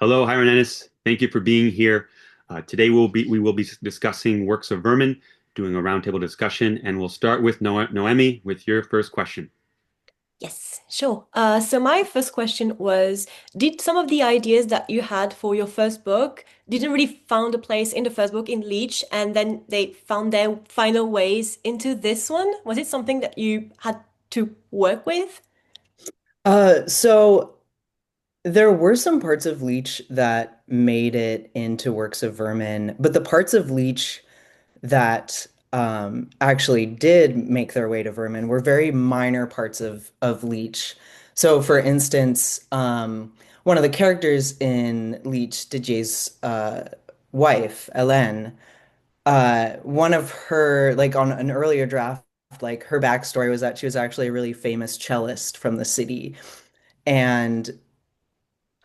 Hello, Hiron Ennes. Thank you for being here. Today we will be discussing works of Vermin, doing a roundtable discussion, and we'll start with Noemi with your first question. Yes, sure. So my first question was, did some of the ideas that you had for your first book didn't really found a place in the first book in Leech, and then they found their final ways into this one? Was it something that you had to work with? So there were some parts of Leech that made it into works of Vermin, but the parts of Leech that actually did make their way to Vermin were very minor parts of Leech. So, for instance, one of the characters in Leech, Didier's wife, Hélène, one of her, like on an earlier draft, like her backstory was that she was actually a really famous cellist from the city. And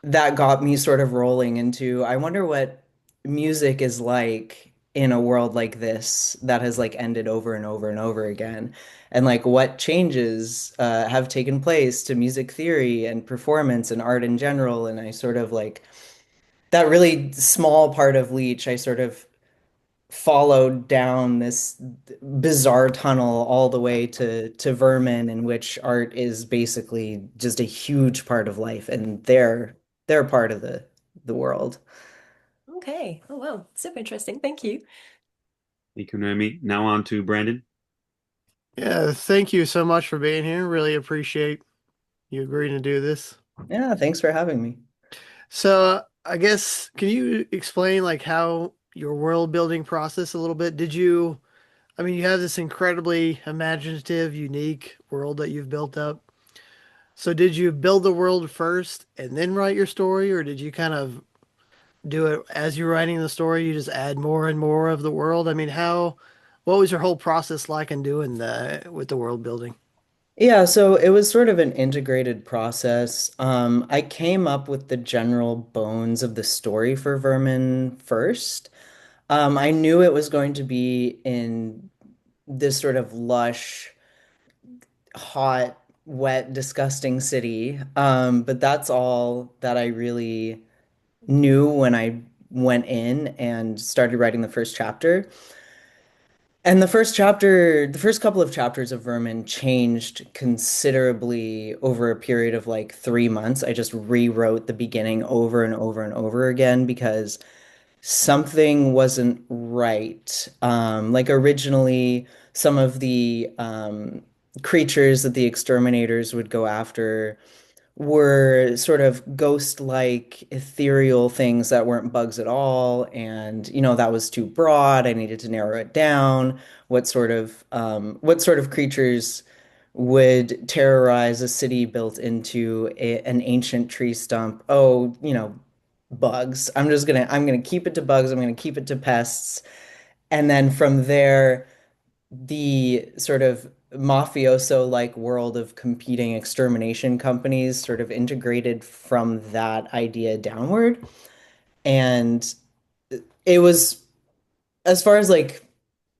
that got me sort of rolling into, I wonder what music is like in a world like this that has like ended over and over and over again. And like what changes have taken place to music theory and performance and art in general. And I sort of like that really small part of Leech, I sort of followed down this bizarre tunnel all the way to Vermin, in which art is basically just a huge part of life, and they're part of the world. Okay. Oh, wow. Super interesting. Thank you. Thank you, Noemi. Now on to Brandon. Yeah, thank you so much for being here. Really appreciate you agreeing to do this. Yeah, thanks for having me. So, I guess can you explain like how your world building process a little bit? I mean, you have this incredibly imaginative, unique world that you've built up. So, did you build the world first and then write your story, or did you kind of do it as you're writing the story? You just add more and more of the world. I mean, what was your whole process like in doing that with the world building? Yeah, so it was sort of an integrated process. I came up with the general bones of the story for Vermin first. I knew it was going to be in this sort of lush, hot, wet, disgusting city. But that's all that I really knew when I went in and started writing the first chapter. And the first chapter, the first couple of chapters of Vermin changed considerably over a period of like 3 months. I just rewrote the beginning over and over and over again because something wasn't right. Like originally, some of the creatures that the exterminators would go after were sort of ghost-like ethereal things that weren't bugs at all, and that was too broad. I needed to narrow it down. What sort of creatures would terrorize a city built into an ancient tree stump? Oh, bugs. I'm gonna keep it to bugs. I'm gonna keep it to pests. And then from there, the sort of mafioso-like world of competing extermination companies sort of integrated from that idea downward. And it was, as far as like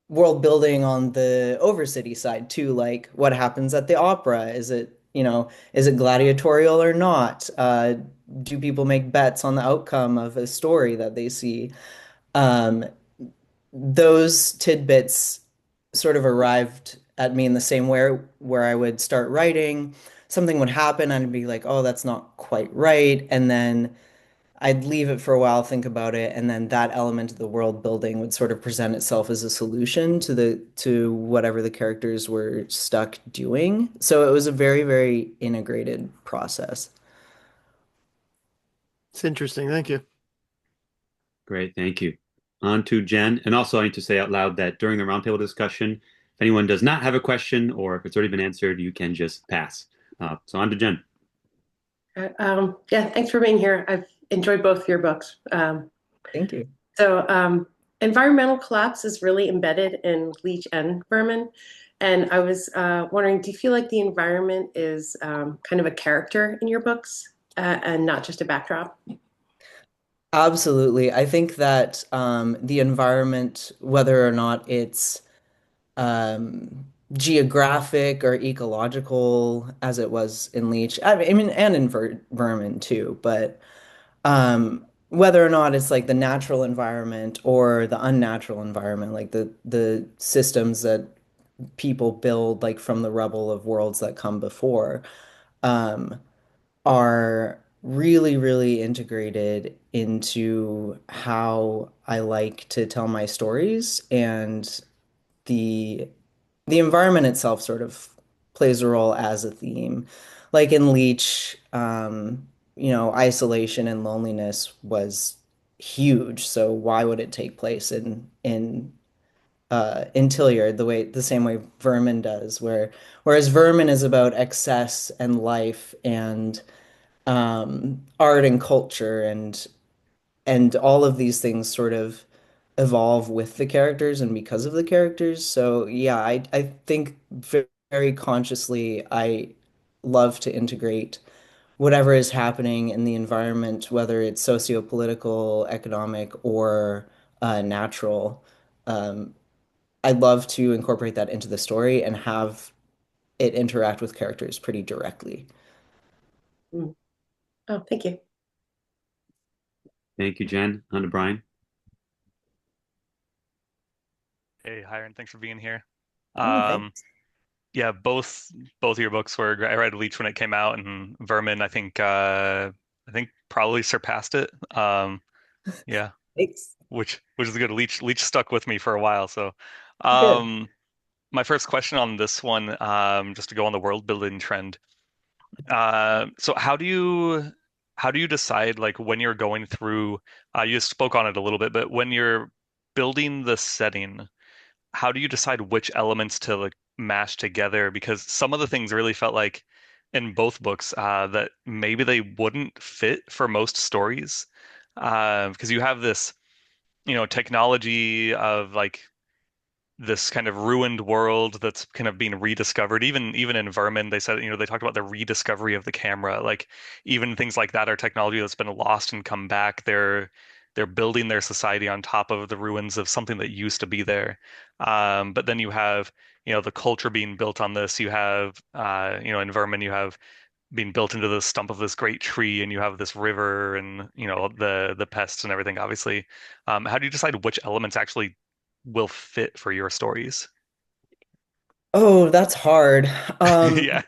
world building on the Overcity side too, like what happens at the opera? Is it gladiatorial or not? Do people make bets on the outcome of a story that they see? Um, those tidbits sort of arrived at me in the same way where I would start writing, something would happen, and I'd be like, oh, that's not quite right. And then I'd leave it for a while, think about it, and then that element of the world building would sort of present itself as a solution to whatever the characters were stuck doing. So it was a very, very integrated process. It's interesting. Thank you. Great, thank you. On to Jen. And also, I need to say out loud that during the roundtable discussion, if anyone does not have a question or if it's already been answered, you can just pass. So on to Jen. Yeah, thanks for being here. I've enjoyed both of your books. Thank you. So, environmental collapse is really embedded in Leech and Vermin. And I was wondering, do you feel like the environment is kind of a character in your books and not just a backdrop? Absolutely. I think that the environment, whether or not it's geographic or ecological, as it was in Leech, I mean, and in Vermin too, but Whether or not it's like the natural environment or the unnatural environment, like the systems that people build like from the rubble of worlds that come before, um, are really, really integrated into how I like to tell my stories, and the the environment itself sort of plays a role as a theme. Like in Leech, isolation and loneliness was huge. So why would it take place in Tilliard the same way Vermin does, whereas Vermin is about excess and life and art and culture and all of these things sort of evolve with the characters and because of the characters. So yeah, I think very consciously I love to integrate whatever is happening in the environment, whether it's socio-political, economic, or natural. Um, I love to incorporate that into the story and have it interact with characters pretty directly. Mm. Oh, thank you. Thank you, Jen. On to Brian. Hey, Hiron, thanks for being here. Oh, Um, thanks. yeah, both of your books were great. I read Leech when it came out, and Vermin, I think probably surpassed it. Yeah, Thanks. which is good. Leech stuck with me for a while. So, Good. um, my first question on this one, just to go on the world building trend. So how do you decide like when you're going through? You spoke on it a little bit, but when you're building the setting, how do you decide which elements to like mash together? Because some of the things really felt like in both books that maybe they wouldn't fit for most stories. Because you have this, technology of like this kind of ruined world that's kind of being rediscovered. Even in Vermin, they said, they talked about the rediscovery of the camera. Like even things like that are technology that's been lost and come back. They're building their society on top of the ruins of something that used to be there. But then you have, the culture being built on this. You have, in Vermin, you have being built into the stump of this great tree, and you have this river, and the pests and everything. Obviously, how do you decide which elements actually will fit for your stories? Oh, that's hard. Um, Yeah.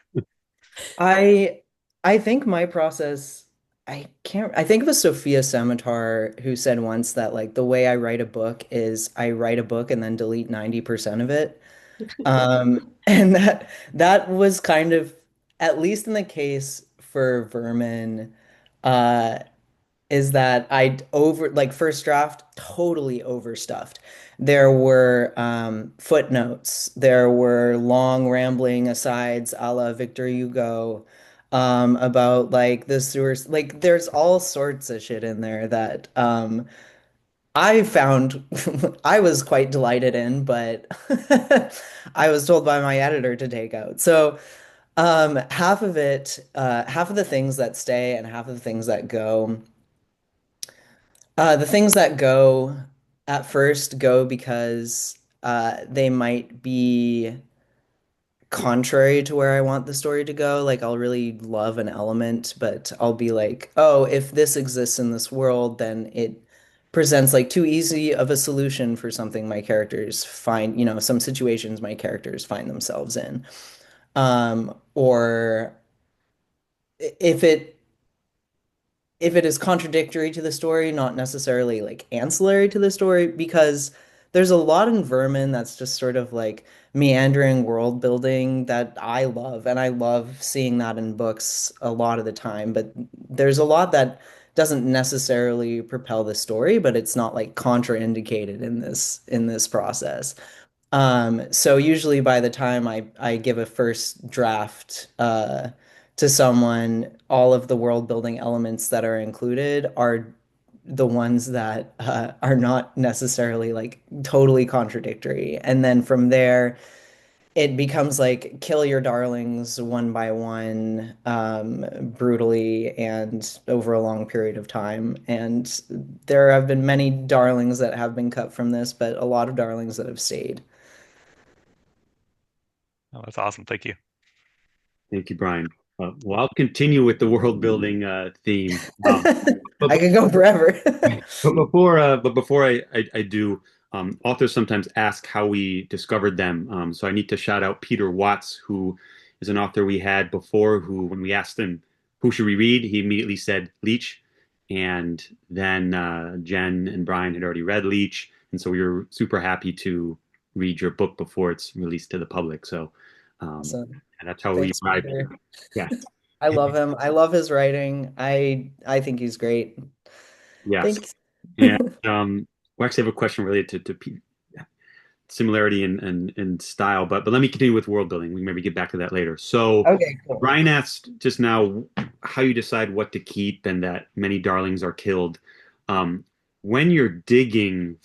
I I think my process, I think it was Sophia Samatar who said once that like the way I write a book is I write a book and then delete 90% of it. And that was kind of, at least in the case for Vermin, uh is that I over like first draft totally overstuffed. There were footnotes, there were long rambling asides a la Victor Hugo, about like the sewers. Like there's all sorts of shit in there that I found I was quite delighted in, but I was told by my editor to take out. So half of it, half of the things that stay and half of the things that go. The things that go at first go because they might be contrary to where I want the story to go. Like I'll really love an element, but I'll be like, oh, if this exists in this world, then it presents like too easy of a solution for something my characters find, some situations my characters find themselves in. Or if it is contradictory to the story, not necessarily like ancillary to the story, because there's a lot in Vermin that's just sort of like meandering world building that I love, and I love seeing that in books a lot of the time. But there's a lot that doesn't necessarily propel the story, but it's not like contraindicated in this process. So usually by the time I give a first draft to someone, all of the world building elements that are included are the ones that are not necessarily like totally contradictory. And then from there, it becomes like kill your darlings one by one, brutally and over a long period of time. And there have been many darlings that have been cut from this, but a lot of darlings that have stayed. Oh, that's awesome. Thank you. Thank you, Brian. Well, I'll continue with the world building theme. But I could go forever. but before I do, authors sometimes ask how we discovered them. So I need to shout out Peter Watts, who is an author we had before, who, when we asked him who should we read, he immediately said Leach. And then Jen and Brian had already read Leach, and so we were super happy to read your book before it's released to the public. So Awesome. and that's how we Thanks, arrived Peter. here. Yeah. I love him. I love his writing. I think he's great. Yes. Thanks. And we actually have a question related to similarity in style, but let me continue with world building. We can maybe get back to that later. So Okay, cool. Brian asked just now how you decide what to keep and that many darlings are killed. When you're digging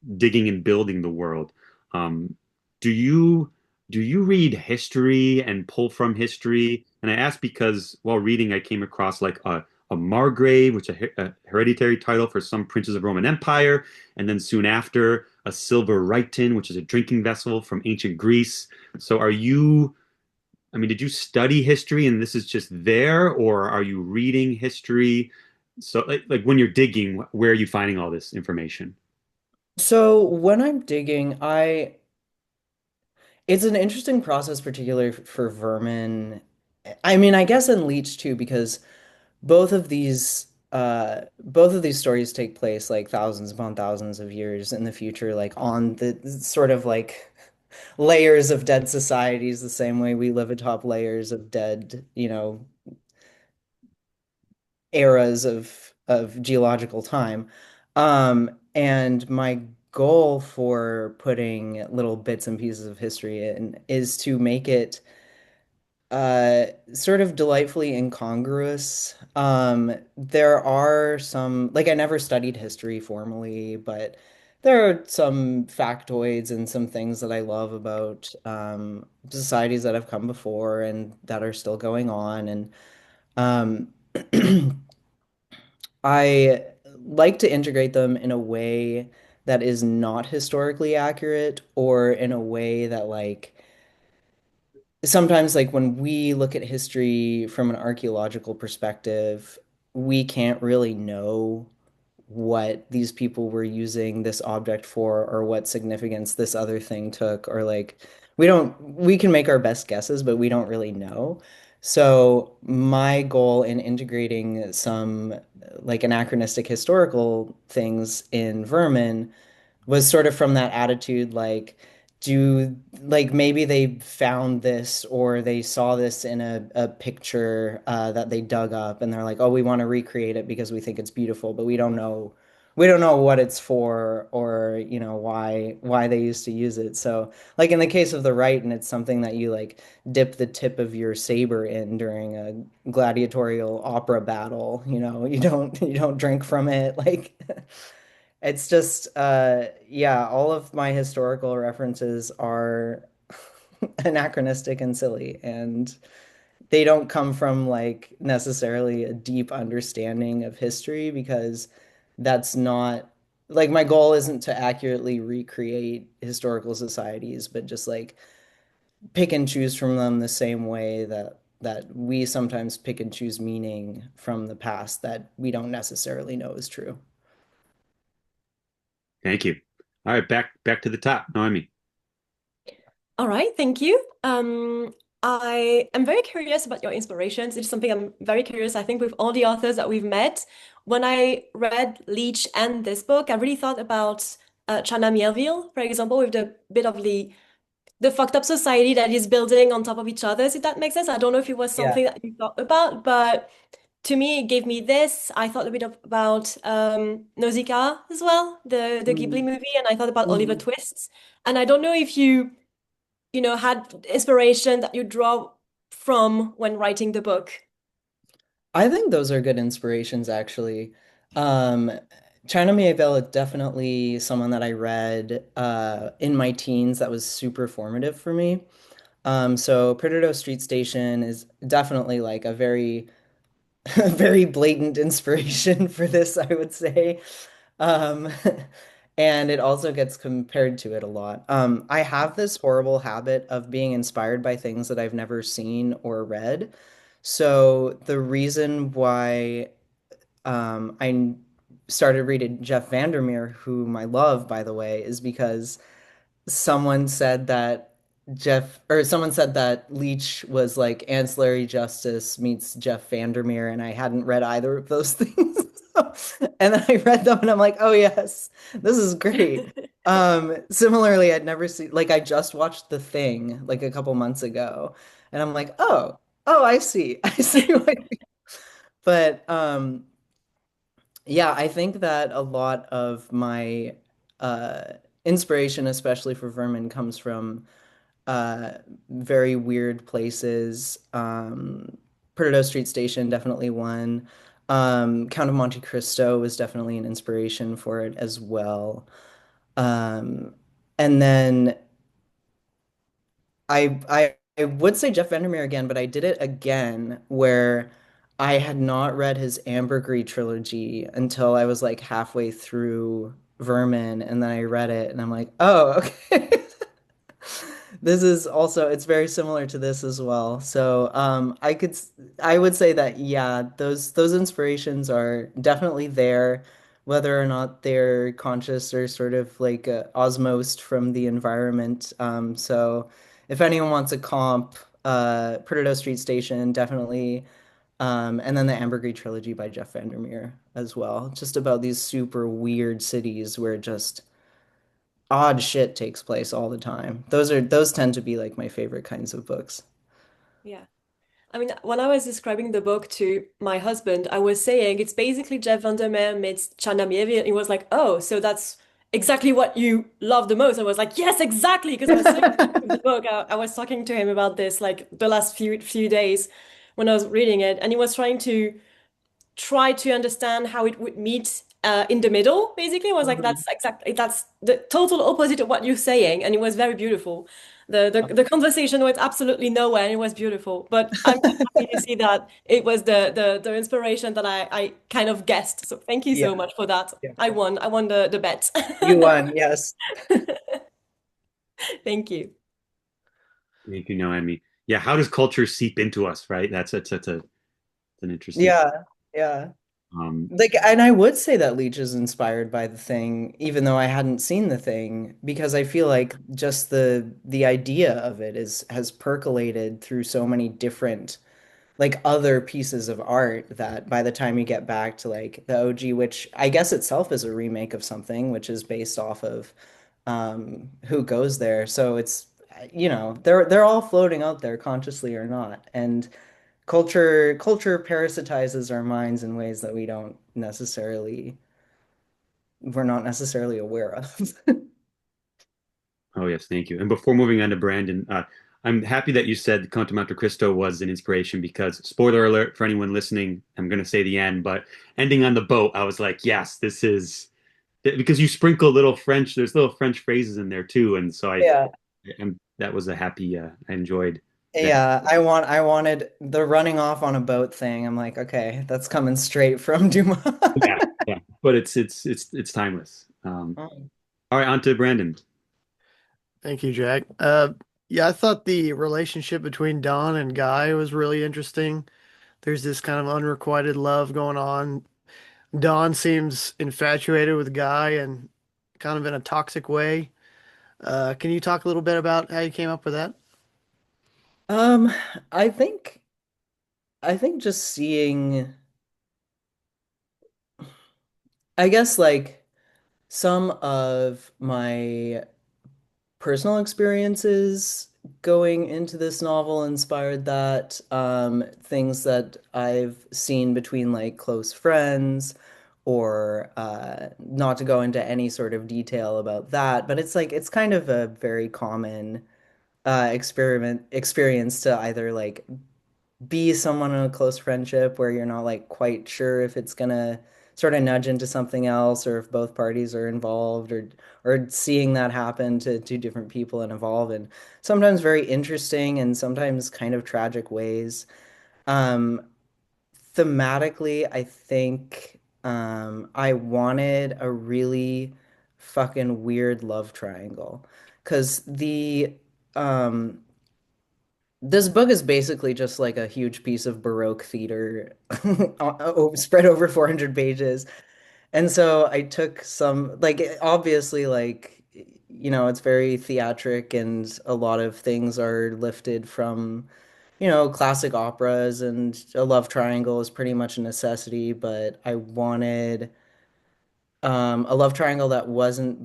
and building the world, um, do you do you read history and pull from history? And I ask because while reading, I came across like a Margrave, which is a hereditary title for some princes of Roman Empire, and then soon after a silver Rhyton, which is a drinking vessel from ancient Greece. So I mean, did you study history and this is just there, or are you reading history? So like when you're digging, where are you finding all this information? So when I'm digging, it's an interesting process, particularly for Vermin. I mean, I guess in Leech too, because both of these stories take place like thousands upon thousands of years in the future, like on the sort of like layers of dead societies, the same way we live atop layers of dead, eras of geological time. And my goal for putting little bits and pieces of history in is to make it sort of delightfully incongruous. There are some, like, I never studied history formally, but there are some factoids and some things that I love about societies that have come before and that are still going on. And um, I like to integrate them in a way that is not historically accurate or in a way that, like, sometimes, like, when we look at history from an archaeological perspective, we can't really know what these people were using this object for or what significance this other thing took, or like we can make our best guesses, but we don't really know. So my goal in integrating some like anachronistic historical things in Vermin was sort of from that attitude, like, do like maybe they found this or they saw this in a picture that they dug up and they're like, oh, we want to recreate it because we think it's beautiful, but we don't know what it's for, or why they used to use it. So like in the case of the right, and it's something that you like dip the tip of your saber in during a gladiatorial opera battle, you don't drink from it, like. It's just, yeah, all of my historical references are anachronistic and silly, and they don't come from like necessarily a deep understanding of history, because that's not like my goal isn't to accurately recreate historical societies, but just like pick and choose from them the same way that we sometimes pick and choose meaning from the past that we don't necessarily know is true. Thank you. All right, back to the top, Noemi. All right, thank you. I am very curious about your inspirations. It's something I'm very curious, I think, with all the authors that we've met. When I read Leach and this book, I really thought about China Miéville, for example, with the bit of the fucked up society that is building on top of each other, if that makes sense. I don't know if it was Yeah. something that you thought about, but to me, it gave me this. I thought a bit about Nausicaa as well, the Ghibli Mm. movie, and I thought about Oliver Mhm. Twist. And I don't know if you had inspiration that you draw from when writing the book. I think those are good inspirations, actually. Um, China Miéville is definitely someone that I read in my teens that was super formative for me. So Perdido Street Station is definitely like a very, a very blatant inspiration for this, I would say. Um, And it also gets compared to it a lot. I have this horrible habit of being inspired by things that I've never seen or read. So the reason why I started reading Jeff Vandermeer, whom I love, by the way, is because someone said that someone said that Leach was like Ancillary Justice meets Jeff Vandermeer, and I hadn't read either of those things. And then I read them, and I'm like, oh yes, this is great. Similarly, I'd never seen like I just watched The Thing like a couple months ago, and I'm like, oh, I see, I see what. But yeah, I think that a lot of my uh, inspiration, especially for Vermin, comes from uh, very weird places. Perdido Street Station, definitely one. Count of Monte Cristo was definitely an inspiration for it as well. Um, and then I would say Jeff Vandermeer again, but I did it again where I had not read his Ambergris trilogy until I was like halfway through Vermin, and then I read it, and I'm like, oh, okay. This is also it's very similar to this as well. So I would say that yeah, those inspirations are definitely there, whether or not they're conscious or sort of like osmosed from the environment. So if anyone wants a comp, Perdido Street Station definitely, and then the Ambergris trilogy by Jeff Vandermeer as well. Just about these super weird cities where just odd shit takes place all the time. Those tend to be like my favorite kinds of books. Yeah. I mean, when I was describing the book to my husband, I was saying it's basically Jeff Vandermeer meets Chana Miéville, and he was like, "Oh, so that's exactly what you love the most." I was like, "Yes, exactly," because I was so into the book. I was talking to him about this like the last few days when I was reading it, and he was try to understand how it would meet in the middle. Basically, I was like, Mhm. that's the total opposite of what you're saying, and it was very beautiful. The conversation went absolutely nowhere, and it was beautiful. But I'm happy to see that it was the inspiration that I kind of guessed. So thank you so Yeah, much for that. yeah. I won the bet. You won, yes. Thank you. Thank you, Noemi. Yeah, how does culture seep into us, right? That's an interesting. Yeah, yeah. Um, Like, and I would say that Leech is inspired by The Thing, even though I hadn't seen The Thing, because I feel like just the idea of it is has percolated through so many different like other pieces of art that by the time you get back to like the OG, which I guess itself is a remake of something, which is based off of Who Goes There. So it's they're all floating out there consciously or not. And culture parasitizes our minds in ways that we're not necessarily aware of. oh yes, thank you. And before moving on to Brandon, I'm happy that you said Count of Monte Cristo was an inspiration because, spoiler alert for anyone listening, I'm going to say the end, but ending on the boat, I was like, yes, this is because you sprinkle little French, there's little French phrases in there too, and so Yeah. and that was a happy, I enjoyed that. Yeah, I wanted the running off on a boat thing. I'm like, okay, that's coming straight from Dumas. Yeah, yeah, but it's timeless. All right, on to Brandon. Thank you, Jack. Yeah, I thought the relationship between Don and Guy was really interesting. There's this kind of unrequited love going on. Don seems infatuated with Guy and kind of in a toxic way. Can you talk a little bit about how you came up with that? Um, I think just seeing, I guess like some of my personal experiences going into this novel inspired that. Things that I've seen between like close friends, or not to go into any sort of detail about that, but it's like it's kind of a very common experiment experience to either like be someone in a close friendship where you're not like quite sure if it's gonna sort of nudge into something else or if both parties are involved, or seeing that happen to two different people and evolve in sometimes very interesting and sometimes kind of tragic ways. Um, Thematically, I think I wanted a really fucking weird love triangle. Because um this book is basically just like a huge piece of Baroque theater spread over 400 pages. And so I took some, like, obviously, like, it's very theatric and a lot of things are lifted from, classic operas, and a love triangle is pretty much a necessity, but I wanted a love triangle that wasn't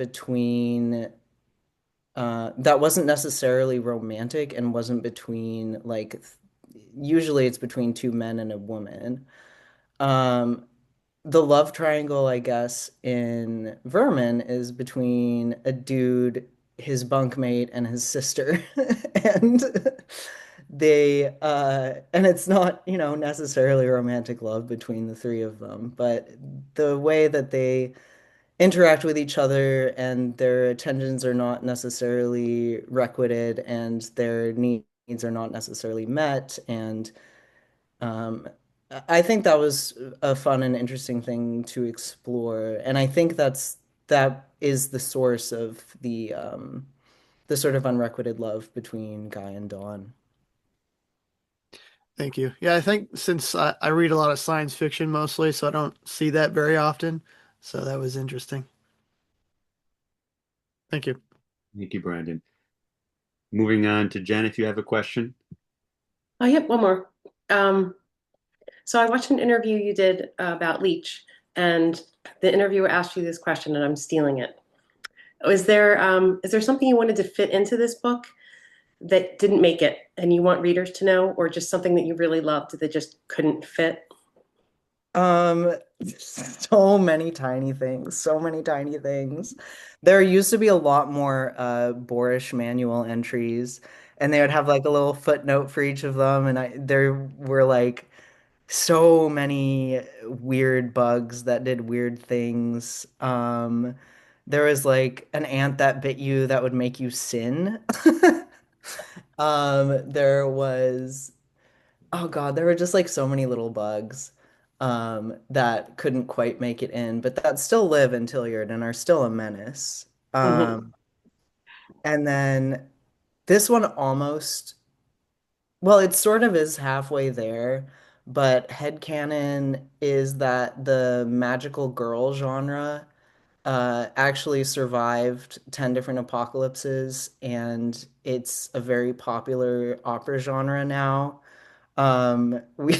necessarily romantic and wasn't between, like, usually it's between two men and a woman. Um, the love triangle, I guess, in Vermin is between a dude, his bunkmate, and his sister. And and it's not, necessarily romantic love between the three of them, but the way that they interact with each other and their attentions are not necessarily requited and their needs are not necessarily met. And um, I think that was a fun and interesting thing to explore. And I think that is the source of the sort of unrequited love between Guy and Dawn. Thank you. Yeah, I think since I read a lot of science fiction mostly, so I don't see that very often. So that was interesting. Thank you. Thank you, Brandon. Moving on to Jen, if you have a question. Oh, yep, one more. Um, so I watched an interview you did about Leech, and the interviewer asked you this question, and I'm stealing it. Is there something you wanted to fit into this book that didn't make it, and you want readers to know, or just something that you really loved that just couldn't fit? Um, so many tiny things, so many tiny things. There used to be a lot more boorish manual entries, and they would have like a little footnote for each of them, and there were like so many weird bugs that did weird things. There was like an ant that bit you that would make you sin. There was Oh God, there were just like so many little bugs that couldn't quite make it in, but that still live in Tilliard and are still a menace. Mhm. Um, and then this one almost, well, it sort of is halfway there, but headcanon is that the magical girl genre actually survived 10 different apocalypses, and it's a very popular opera genre now. We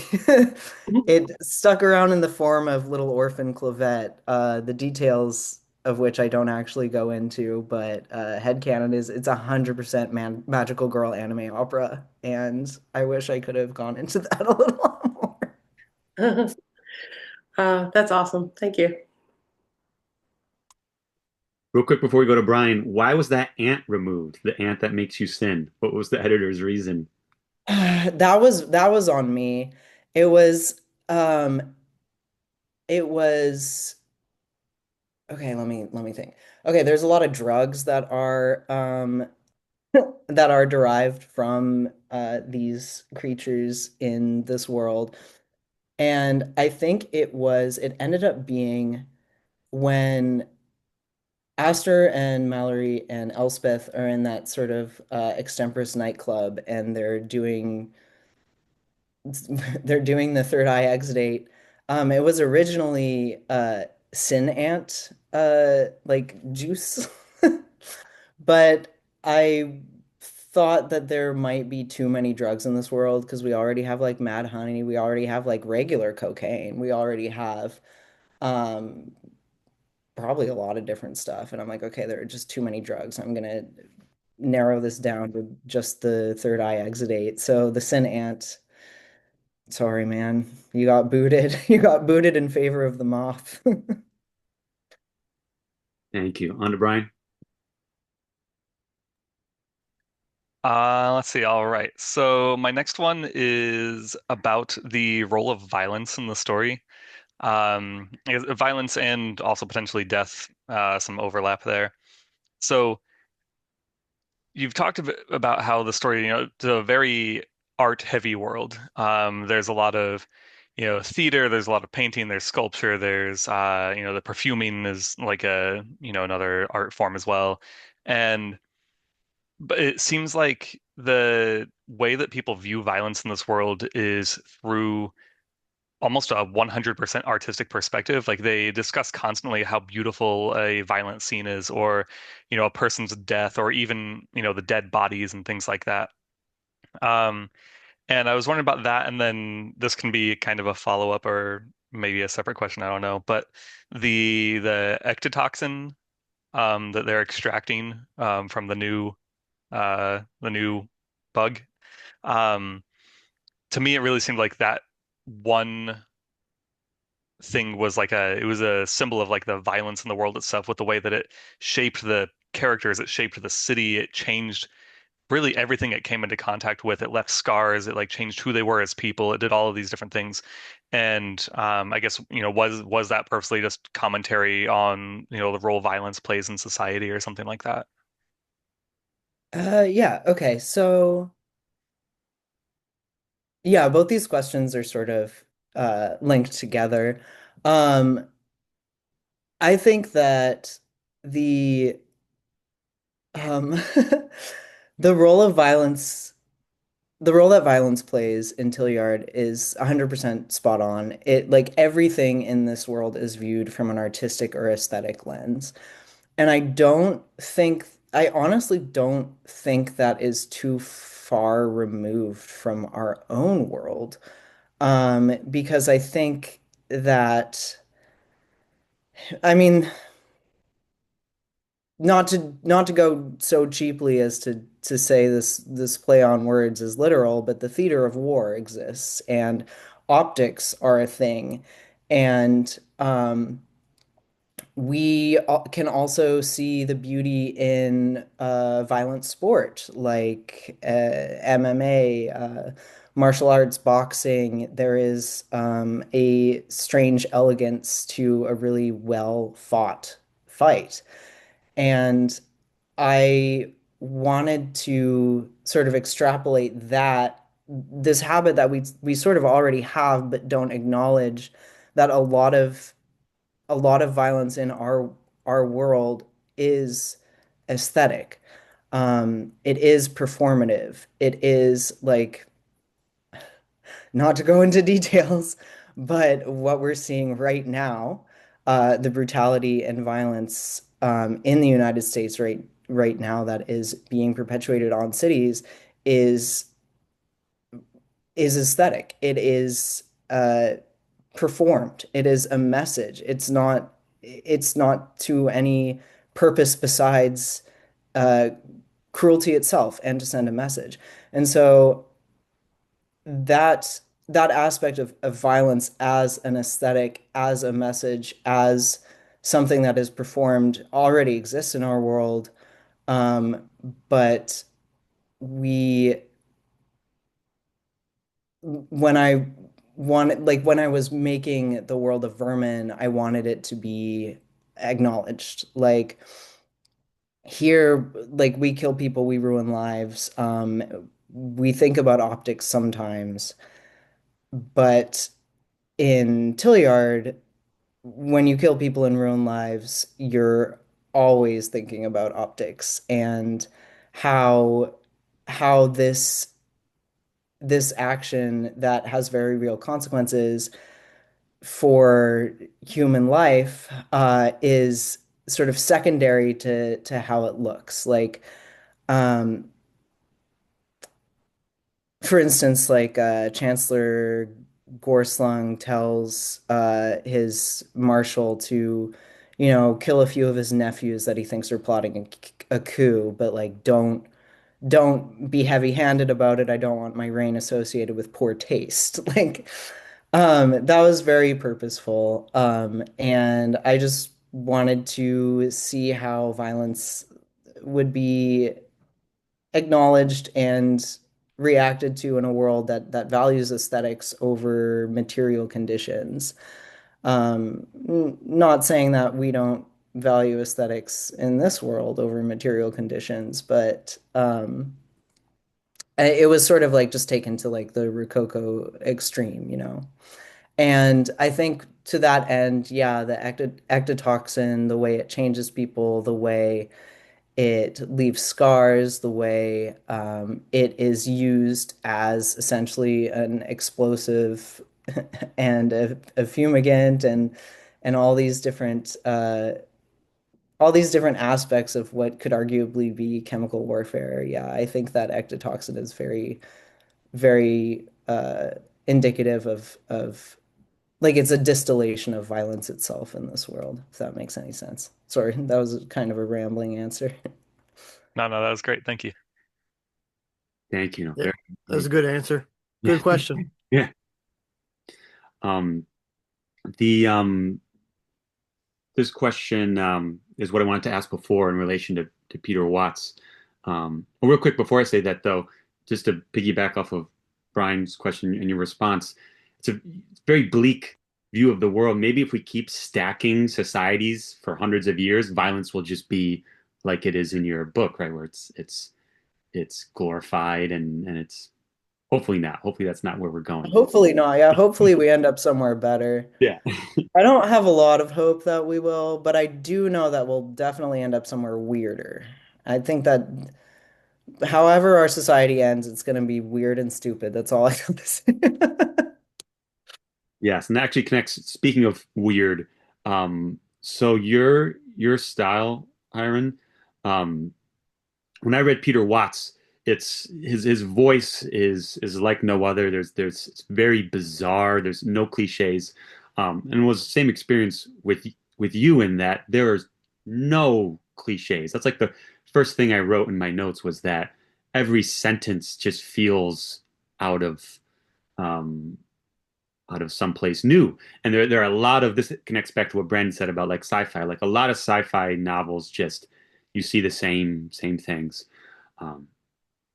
it stuck around in the form of Little Orphan Clavette, the details of which I don't actually go into, but headcanon is it's 100% magical girl anime opera, and I wish I could have gone into that a little more. That's awesome. Thank you. Real quick before we go to Brian, why was that ant removed? The ant that makes you sin. What was the editor's reason? That was on me. It was um it was okay, let me think. Okay, there's a lot of drugs that are derived from these creatures in this world. And I think it ended up being when Aster and Mallory and Elspeth are in that sort of extemporis nightclub, and they're doing the third eye exudate. It was originally Sin Ant like juice. But I thought that there might be too many drugs in this world because we already have like mad honey, we already have like regular cocaine, we already have um probably a lot of different stuff. And I'm like, okay, there are just too many drugs. I'm gonna narrow this down to just the third eye exudate. So the Sin Ant, sorry, man, you got booted. You got booted in favor of the moth. Thank you. On to Brian. Let's see. All right. So my next one is about the role of violence in the story. I guess violence and also potentially death, some overlap there. So you've talked a bit about how the story, it's a very art heavy world. There's a lot of, theater, there's a lot of painting, there's sculpture, there's the perfuming is like another art form as well. And but it seems like the way that people view violence in this world is through almost a 100% artistic perspective. Like they discuss constantly how beautiful a violent scene is, or, a person's death, or even, the dead bodies and things like that. Um, and I was wondering about that, and then this can be kind of a follow-up or maybe a separate question, I don't know. But the ectotoxin that they're extracting from the new bug. Um, to me, it really seemed like that one thing was it was a symbol of like the violence in the world itself with the way that it shaped the characters, it shaped the city, it changed really everything it came into contact with. It left scars, it like changed who they were as people, it did all of these different things. And I guess, was that purposely just commentary on, the role violence plays in society or something like that? Yeah, okay. So, yeah, both these questions are sort of linked together. Um, I think that the um the role of violence the role that violence plays in Tillyard is 100% spot on. It like everything in this world is viewed from an artistic or aesthetic lens. And I honestly don't think that is too far removed from our own world. Because I think that, I mean, not to go so cheaply as to say this play on words is literal, but the theater of war exists and optics are a thing. And can also see the beauty in violent sport like MMA, martial arts, boxing. There is a strange elegance to a really well fought fight. And I wanted to sort of extrapolate this habit that we sort of already have, but don't acknowledge that a lot of violence in our world is aesthetic. It is performative. It is like, not to go into details, but what we're seeing right now, the brutality and violence in the United States right now that is being perpetuated on cities is is aesthetic. It is performed. It is a message. It's not to any purpose besides uh, cruelty itself and to send a message. And so that that aspect of violence as an aesthetic, as a message, as something that is performed already exists in our world. But we when I when I was making the world of Vermin, I wanted it to be acknowledged. Like here, like we kill people, we ruin lives. We think about optics sometimes, but in Tillyard, when you kill people and ruin lives, you're always thinking about optics and how how this action that has very real consequences for human life is sort of secondary to how it looks. Like, um, for instance, like Chancellor Gorslung tells his marshal to, kill a few of his nephews that he thinks are plotting a coup, but like don't be heavy-handed about it. I don't want my reign associated with poor taste. Like, that was very purposeful. And I just wanted to see how violence would be acknowledged and reacted to in a world that values aesthetics over material conditions. Not saying that we don't value aesthetics in this world over material conditions, but it was sort of like just taken to like the Rococo extreme. And I think to that end, yeah, the ectotoxin, the way it changes people, the way it leaves scars, the way it is used as essentially an explosive and a fumigant and all these different aspects of what could arguably be chemical warfare. Yeah, I think that ectotoxin is very indicative of like it's a distillation of violence itself in this world, if that makes any sense. Sorry, that was kind of a rambling answer. No, no, that was great. Thank you. Thank you. Yeah, Very, that was very a good answer. yeah. Good question. Yeah. Um, the this question is what I wanted to ask before in relation to Peter Watts. Well, real quick before I say that, though, just to piggyback off of Brian's question and your response, it's a very bleak view of the world. Maybe if we keep stacking societies for hundreds of years, violence will just be like it is in your book, right? Where it's glorified and it's hopefully not. Hopefully that's not where we're going. Hopefully not. Yeah, hopefully we end up somewhere better. Yeah. I don't have a lot of hope that we will, but I do know that we'll definitely end up somewhere weirder. I think that however our society ends, it's going to be weird and stupid. That's all I have to say. Yes, and that actually connects. Speaking of weird, so your style, Hiron, um, when I read Peter Watts, it's his voice is like no other. There's it's very bizarre. There's no cliches, and it was the same experience with you in that there's no cliches. That's like the first thing I wrote in my notes was that every sentence just feels out of um, out of someplace new. And there are a lot of this connects back to what Brandon said about like sci-fi. Like a lot of sci-fi novels, just you see the same things. Um,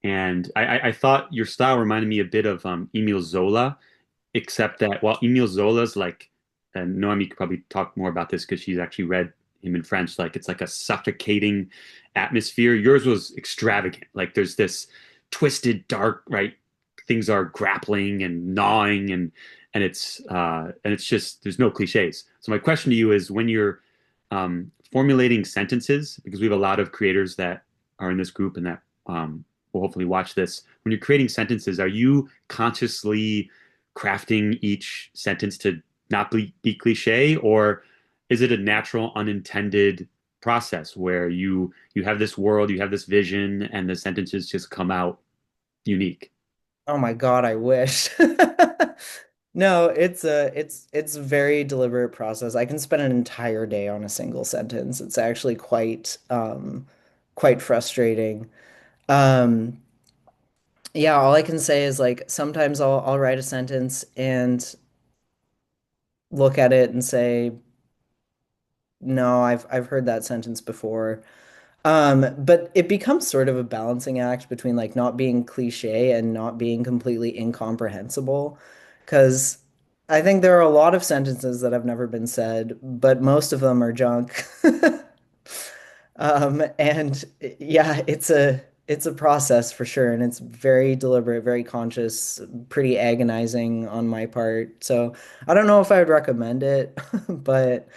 and I thought your style reminded me a bit of Emile Zola, except that while Emile Zola's like, and Noemi could probably talk more about this because she's actually read him in French. Like it's like a suffocating atmosphere. Yours was extravagant. Like there's this twisted, dark, right? Things are grappling and gnawing, and it's just there's no cliches. So my question to you is when you're formulating sentences, because we have a lot of creators that are in this group and that will hopefully watch this. When you're creating sentences, are you consciously crafting each sentence to not be cliche, or is it a natural, unintended process where you have this world, you have this vision, and the sentences just come out unique? Oh my God, I wish. No, it's a very deliberate process. I can spend an entire day on a single sentence. It's actually quite frustrating. Um yeah, all I can say is like sometimes I'll write a sentence and look at it and say, no, I've heard that sentence before. But it becomes sort of a balancing act between like not being cliche and not being completely incomprehensible. Because I think there are a lot of sentences that have never been said, but most of them are junk. And yeah, it's a process for sure, and it's very deliberate, very conscious, pretty agonizing on my part. So I don't know if I would recommend it, but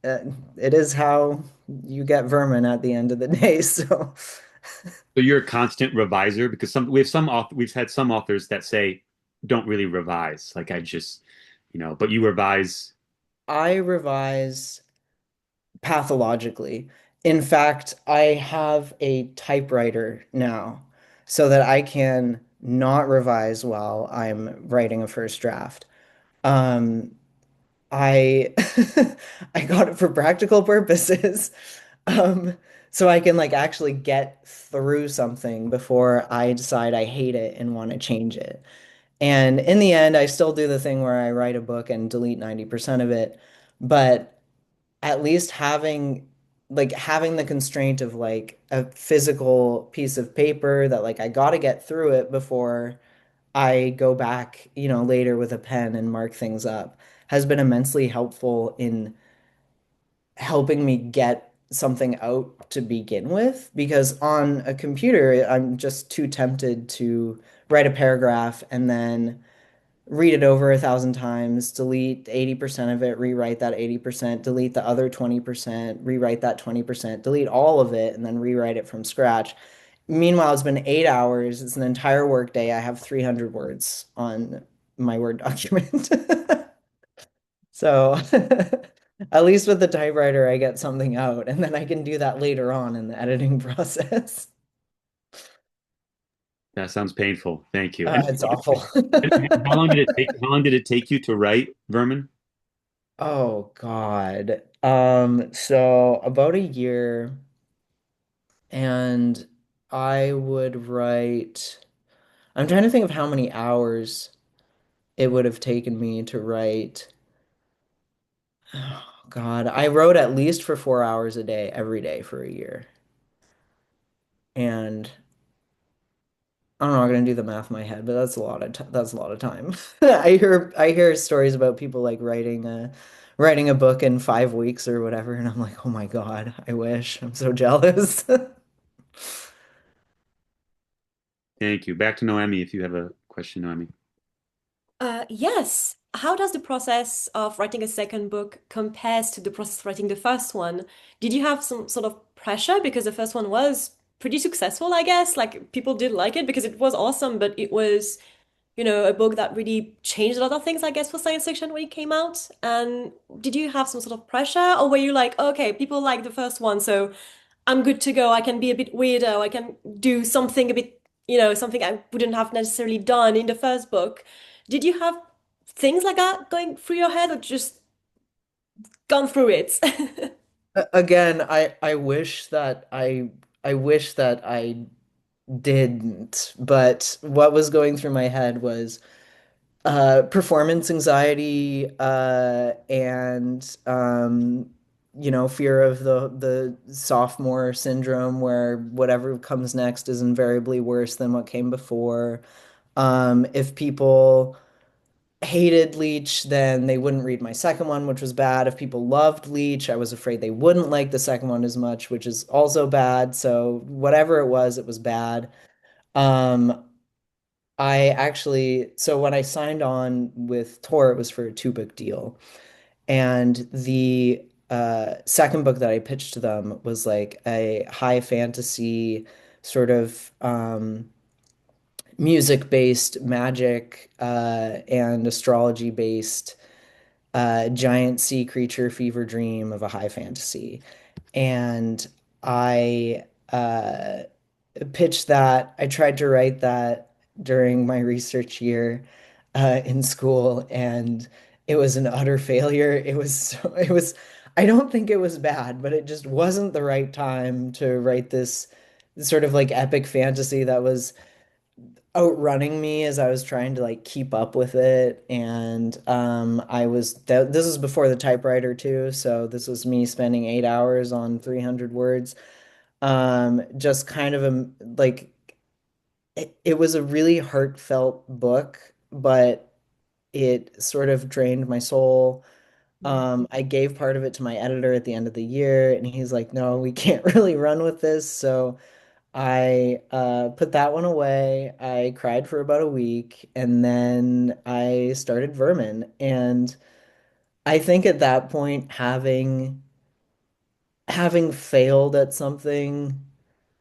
uh, it is how you get vermin at the end of the day. So So you're a constant reviser because we've had some authors that say don't really revise. Like I just, but you revise. I revise pathologically. In fact, I have a typewriter now so that I can not revise while I'm writing a first draft. Um, I I got it for practical purposes. Um, so I can like actually get through something before I decide I hate it and want to change it. And in the end, I still do the thing where I write a book and delete 90% of it. But at least having the constraint of like a physical piece of paper that like I gotta get through it before I go back, later with a pen and mark things up has been immensely helpful in helping me get something out to begin with because on a computer I'm just too tempted to write a paragraph and then read it over 1,000 times, delete 80% of it, rewrite that 80%, delete the other 20%, rewrite that 20%, delete all of it, and then rewrite it from scratch. Meanwhile, it's been 8 hours. It's an entire work day. I have 300 words on my Word document. So at least with the typewriter, I get something out, and then I can do that later on in the editing process. That sounds painful. Thank you. And It's awful. how long did it take? How long did it take you to write Vermin? Oh God. So about a year, and I would write. I'm trying to think of how many hours it would have taken me to write. Oh God, I wrote at least for 4 hours a day, every day for a year. And I'm not gonna do the math in my head, but that's a lot of that's a lot of time. I hear stories about people like writing a book in 5 weeks or whatever, and I'm like, oh my God, I wish. I'm so jealous. Thank you. Back to Noemi if you have a question, Noemi. Yes. How does the process of writing a second book compares to the process of writing the first one? Did you have some sort of pressure because the first one was pretty successful, I guess? Like people did like it because it was awesome, but it was, a book that really changed a lot of things, I guess, for science fiction when it came out. And did you have some sort of pressure, or were you like, okay, people like the first one, so I'm good to go. I can be a bit weirder. I can do something a bit, something I wouldn't have necessarily done in the first book. Did you have things like that going through your head or just gone through it? Again, I wish that I didn't, but what was going through my head was performance anxiety and fear of the sophomore syndrome where whatever comes next is invariably worse than what came before. If people hated Leech, then they wouldn't read my second one, which was bad. If people loved Leech, I was afraid they wouldn't like the second one as much, which is also bad. So whatever it was bad. Um, so when I signed on with Tor, it was for a two-book deal. And the second book that I pitched to them was like a high fantasy sort of music-based, magic and astrology-based giant sea creature fever dream of a high fantasy. And I pitched that. I tried to write that during my research year in school, and it was an utter failure. I don't think it was bad, but it just wasn't the right time to write this sort of like epic fantasy that was outrunning me as I was trying to like keep up with it. And this was before the typewriter too, so this was me spending 8 hours on 300 words. Just kind of like it was a really heartfelt book, but it sort of drained my soul. I gave part of it to my editor at the end of the year, and he's like, "No, we can't really run with this." So I put that one away. I cried for about a week, and then I started Vermin. And I think at that point, having failed at something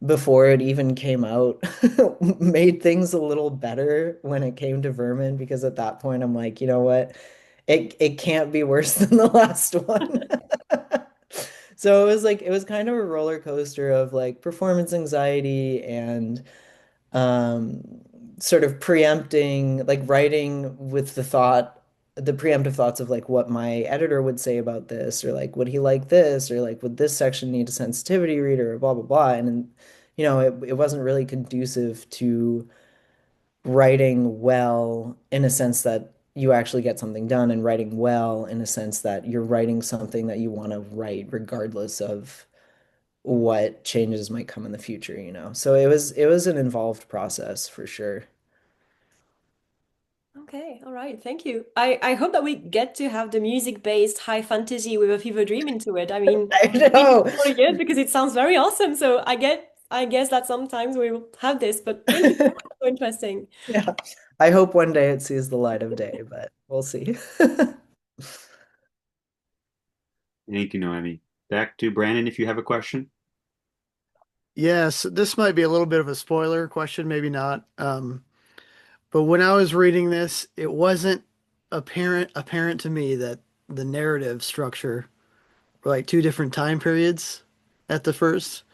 before it even came out made things a little better when it came to Vermin, because at that point I'm like, you know what? It can't be worse than the last one. So it was kind of a roller coaster of like performance anxiety and um sort of preempting, like writing with the preemptive thoughts of like what my editor would say about this, or like would he like this, or like would this section need a sensitivity reader, or blah blah blah. And it wasn't really conducive to writing well in a sense that you actually get something done, and writing well in a sense that you're writing something that you want to write regardless of what changes might come in the future. So it was an involved process for sure. Okay, all right, thank you. I hope that we get to have the music-based high fantasy with a fever dream into it. I mean, I I'm really know. looking forward to it because it sounds very awesome. So I guess that sometimes we will have this, but thank you so much. So interesting. Yeah. I hope one day it sees the light of day, but we'll see. Thank you, Noemi. Back to Brandon if you have a question. Yes, this might be a little bit of a spoiler question, maybe not. But when I was reading this, it wasn't apparent to me that the narrative structure were like two different time periods at the first.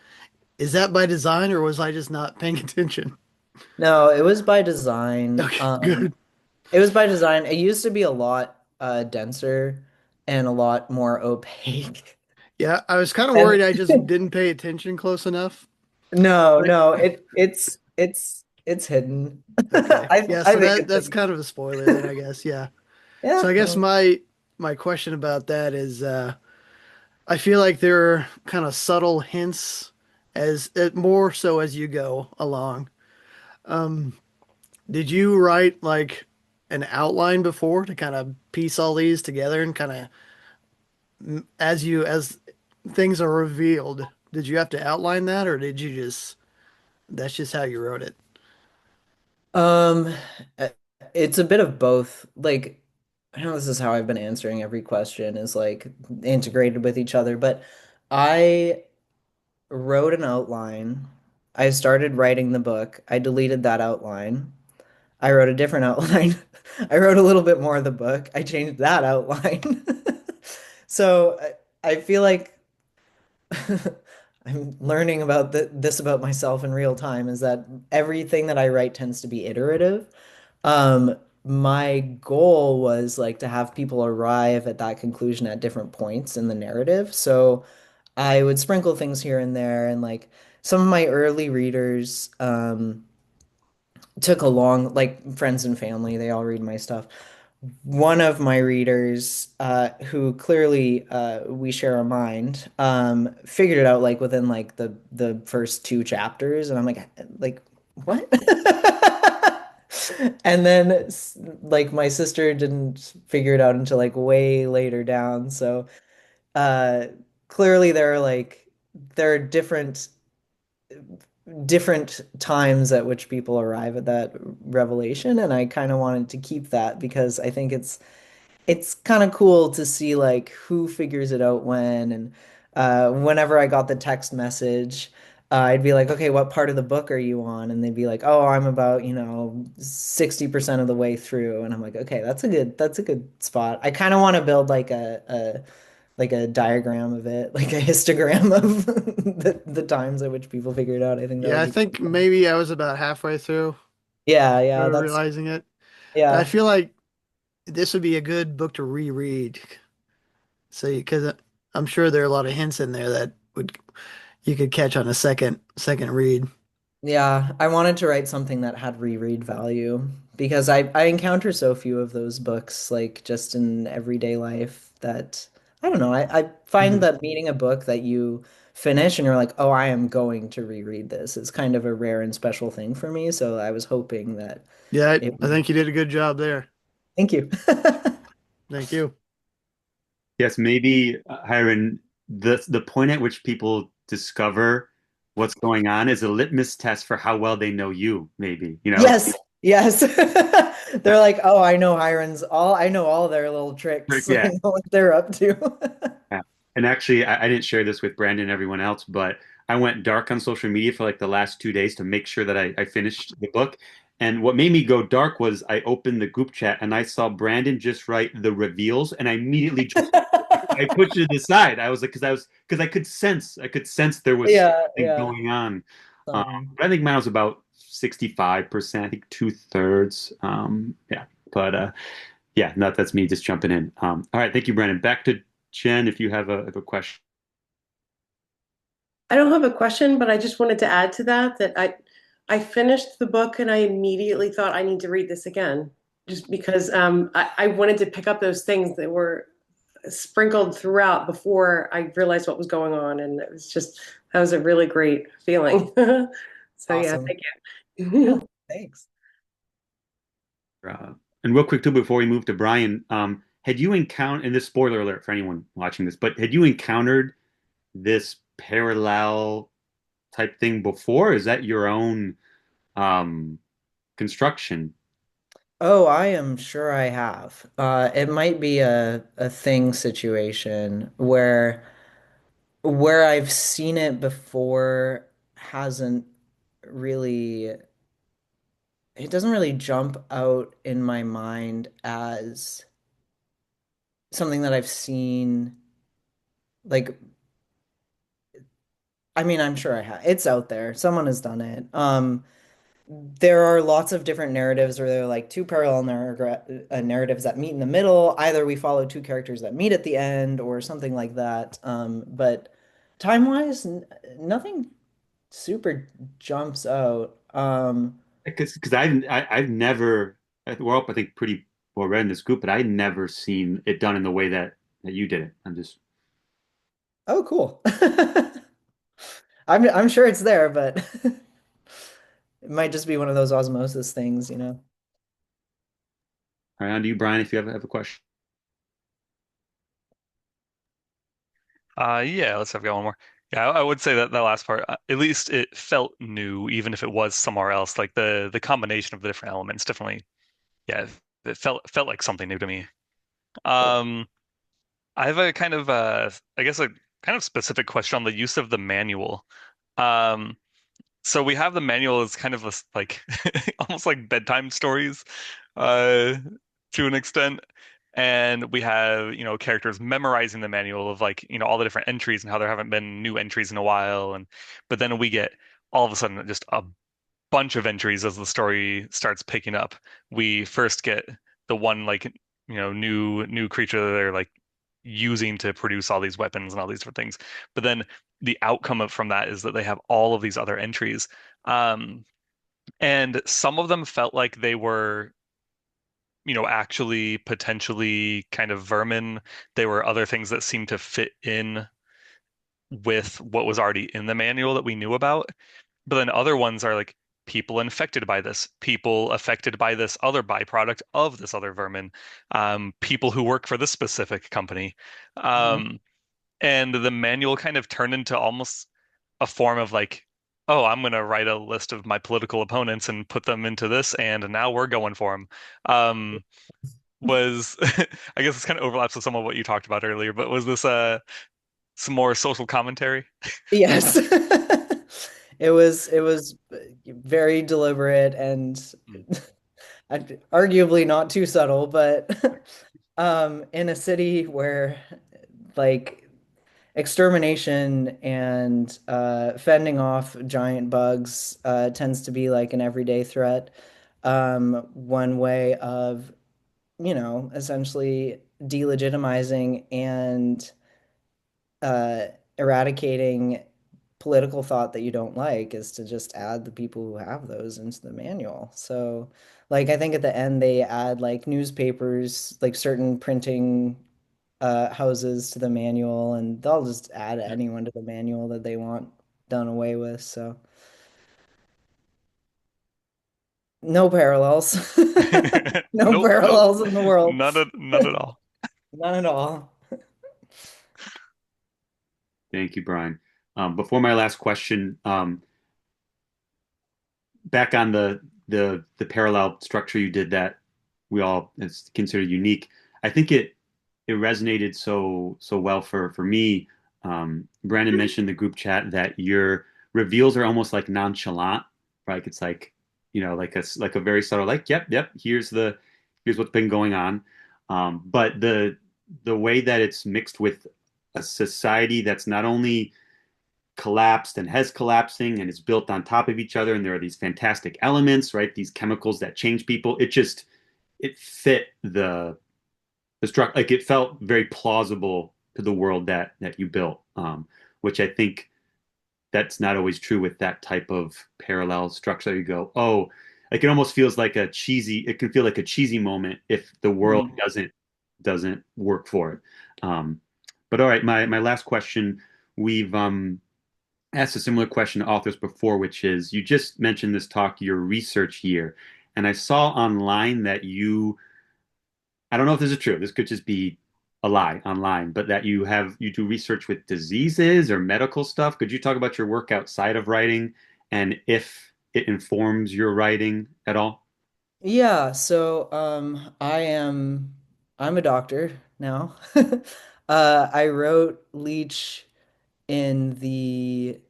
Is that by design or was I just not paying attention? No, it was by design. Okay, good. It was by design. It used to be a lot denser and a lot more opaque. Yeah, I was kind of And worried I just didn't pay attention close enough. no, Like, no, it's hidden. okay. Yeah, I so think that it's that's hidden. kind of a spoiler then, I guess. Yeah. So Yeah, I guess no. my question about that is I feel like there are kind of subtle hints as more so as you go along. Um, did you write like an outline before to kind of piece all these together and kind of as things are revealed, did you have to outline that or did you just that's just how you wrote it? Um, uh, it's a bit of both. Like, I know this is how I've been answering every question is like integrated with each other, but I wrote an outline. I started writing the book. I deleted that outline. I wrote a different outline. I wrote a little bit more of the book. I changed that outline. So I feel like I'm learning about this about myself in real time is that everything that I write tends to be iterative. My goal was like to have people arrive at that conclusion at different points in the narrative. So I would sprinkle things here and there, and like some of my early readers, took a long, like friends and family, they all read my stuff. One of my readers, who clearly we share a mind, figured it out like within like the first two chapters, and I'm like what? And then like my sister didn't figure it out until like way later down. So uh, clearly there are different times at which people arrive at that revelation, and I kind of wanted to keep that because I think it's kind of cool to see like who figures it out when. And whenever I got the text message, I'd be like, okay, what part of the book are you on? And they'd be like, oh, I'm about, 60% of the way through. And I'm like, okay, that's a good spot. I kind of want to build like a diagram of it, like a histogram of the times at which people figure it out. I think that Yeah, would I be think cool. maybe I was about halfway through Yeah, yeah, that's realizing it. I yeah. feel like this would be a good book to reread. So, because I'm sure there are a lot of hints in there that would you could catch on a second read. Yeah, I wanted to write something that had reread value because I encounter so few of those books, like just in everyday life, that I don't know. I find Mhm. that meeting a book that you finish and you're like, oh, I am going to reread this is kind of a rare and special thing for me. So I was hoping that Yeah, it I would. think you did a good job there. Thank you. Thank you. Yes, maybe, Hiron, the point at which people discover what's going on is a litmus test for how well they know you, maybe, Yes, yes. They're like, oh, I know all their little Like, tricks. I yeah. know what they're up to. Yeah. And actually, I didn't share this with Brandon and everyone else, but I went dark on social media for like the last 2 days to make sure that I finished the book. And what made me go dark was I opened the group chat and I saw Brandon just write the reveals, and I immediately just I pushed it aside. I was like, because I could sense there was Yeah, something yeah. going on. Something. But I think mine was about 65%. I think two-thirds. Yeah, but yeah, no, that's me just jumping in. All right, thank you, Brandon. Back to Jen, if you have a question. I don't have a question, but I just wanted to add to that I finished the book and I immediately thought I need to read this again, just because I wanted to pick up those things that were sprinkled throughout before I realized what was going on, and it was just that was a really great feeling. So yeah, Awesome. thank Yeah, you. thanks. Uh, and real quick too, before we move to Brian, had you encountered, and this spoiler alert for anyone watching this, but had you encountered this parallel type thing before? Is that your own um, construction? Oh, I am sure I have. It might be a thing situation where I've seen it before hasn't really it doesn't really jump out in my mind as something that I've seen like I mean, I'm sure I have. It's out there. Someone has done it. There are lots of different narratives where there are like two parallel narratives that meet in the middle. Either we follow two characters that meet at the end or something like that. But time-wise, nothing super jumps out. Because I've never we're all I think pretty well read in this group, but I'd never seen it done in the way that you did it. I'm just Oh, cool. I'm sure it's there, but it might just be one of those osmosis things, you know. all right, on to you, Brian, if you have a question. Yeah, let's have got one more. Yeah, I would say that that last part, at least it felt new, even if it was somewhere else. Like the combination of the different elements, definitely, yeah, it felt like something new to me. Cool. Um, I have a kind of I guess a kind of specific question on the use of the manual. Um, so we have the manual as kind of a like almost like bedtime stories, uh, to an extent. And we have, characters memorizing the manual of like, all the different entries and how there haven't been new entries in a while. And but then we get all of a sudden just a bunch of entries as the story starts picking up. We first get the one like, new creature that they're like using to produce all these weapons and all these different things. But then the outcome from that is that they have all of these other entries. Um, and some of them felt like they were actually potentially kind of vermin. There were other things that seemed to fit in with what was already in the manual that we knew about. But then other ones are like people infected by this, people affected by this other byproduct of this other vermin, people who work for this specific company. Mhm. Um, and the manual kind of turned into almost a form of like, oh, I'm going to write a list of my political opponents and put them into this, and now we're going for them. Was I guess this kind of overlaps with some of what you talked about earlier, but was this some more social commentary? Yes. It was very deliberate and Mm. arguably not too subtle, but in a city where like extermination and fending off giant bugs tends to be like an everyday threat. One way of, essentially delegitimizing and uh, eradicating political thought that you don't like is to just add the people who have those into the manual. So, like, I think at the end they add like newspapers, like certain printing houses to the manual, and they'll just add anyone to the manual that they want done away with. So, no parallels. No Nope, nope, parallels in the world. none at all. None at all. Thank you, Brian. Before my last question, back on the parallel structure you did that we all it's considered unique. I think it resonated so well for me. Brandon mentioned in the group chat that your reveals are almost like nonchalant, right? It's like like a very subtle like yep here's what's been going on. But the way that it's mixed with a society that's not only collapsed and has collapsing and is built on top of each other, and there are these fantastic elements, right? These chemicals that change people. It fit the structure, like it felt very plausible to the world that you built, which I think that's not always true with that type of parallel structure. You go, oh, like it almost feels like a cheesy. It can feel like a cheesy moment if the world Mhm. doesn't work for it. But all right, my last question. We've asked a similar question to authors before, which is you just mentioned this talk, your research year, and I saw online that I don't know if this is true. This could just be a lie online, but that you do research with diseases or medical stuff. Could you talk about your work outside of writing and if it informs your writing at all? Yeah, so I'm a doctor now. I wrote Leech in the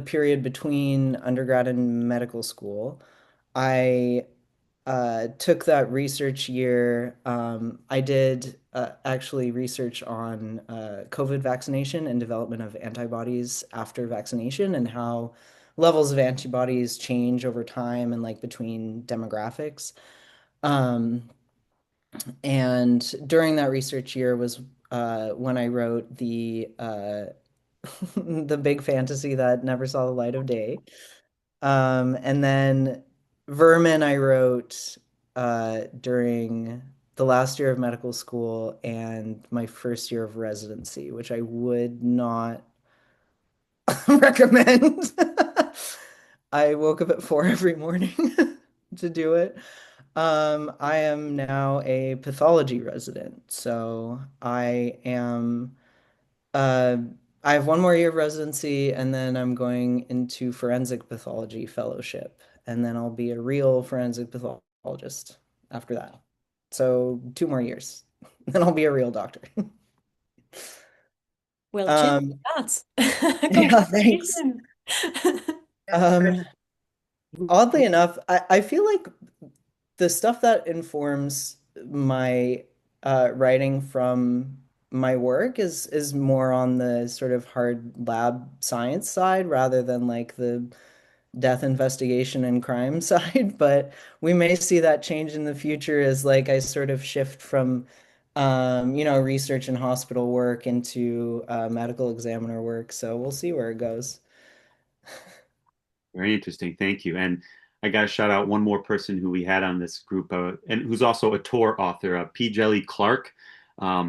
period between undergrad and medical school. I took that research year. I did actually research on COVID vaccination and development of antibodies after vaccination and how levels of antibodies change over time and like between demographics. Um, and during that research year was when I wrote the the big fantasy that never saw the light of day. And then Vermin I wrote during the last year of medical school and my first year of residency, which I would not recommend. I woke up at 4 every morning to do it. I am now a pathology resident, so uh, I have one more year of residency, and then I'm going into forensic pathology fellowship, and then I'll be a real forensic pathologist after that. So 2 more years, then I'll be a real doctor. Well, cheers Um, to that. yeah, thanks. Congratulations. Um, Oddly enough, I feel like the stuff that informs my writing from my work is more on the sort of hard lab science side rather than like the death investigation and crime side. But we may see that change in the future as like I sort of shift from research and hospital work into medical examiner work. So we'll see where it goes. Very interesting. Thank you. And I got to shout out one more person who we had on this group, and who's also a Tor author, P. Jelly Clark. Oh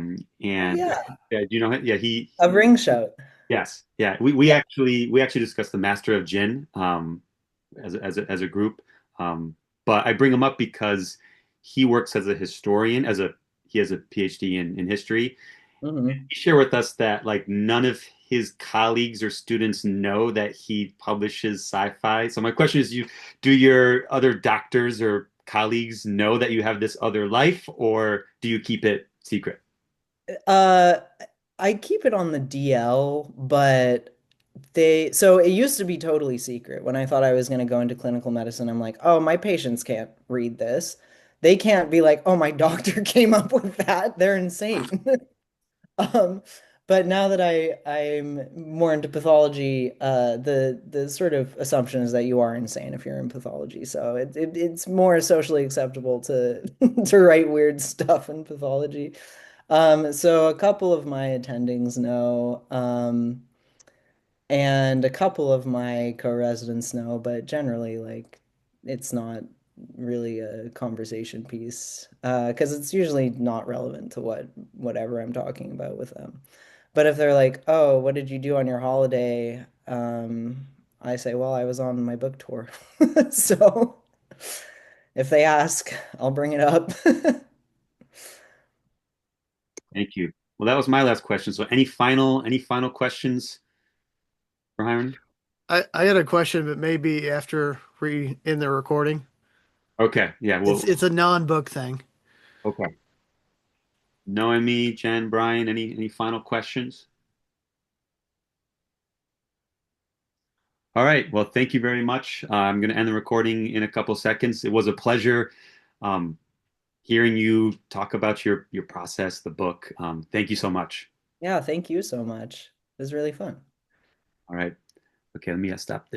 And yeah, yeah, do you know him? Yeah, a ring shout. yes, yeah. We Yeah. actually discussed the Master of Jinn, as a group. But I bring him up because he works as a historian, he has a PhD in history. Hmm. He shared with us that like none of his colleagues or students know that he publishes sci-fi. So my question is, do your other doctors or colleagues know that you have this other life, or do you keep it secret? Uh, I keep it on the DL, but so it used to be totally secret. When I thought I was going to go into clinical medicine, I'm like, oh, my patients can't read this. They can't be like, oh, my doctor came up with that. They're insane. Um, but now that I'm more into pathology, the sort of assumption is that you are insane if you're in pathology. So it's more socially acceptable to to write weird stuff in pathology. So a couple of my attendings know, and a couple of my co-residents know, but generally, like, it's not really a conversation piece, because it's usually not relevant to whatever I'm talking about with them. But if they're like, "Oh, what did you do on your holiday?" I say, "Well, I was on my book tour." So if they ask, I'll bring it up. Thank you. Well, that was my last question. So any final questions for Hiron? I had a question, but maybe after we in the recording. Okay. Yeah. It's Well. it's a non-book thing. Okay. Noemi, Jen, Brian, any final questions? All right. Well, thank you very much. I'm going to end the recording in a couple seconds. It was a pleasure um, hearing you talk about your process, the book. Thank you so much. Yeah, thank you so much. It was really fun. All right. Okay. Let me stop this.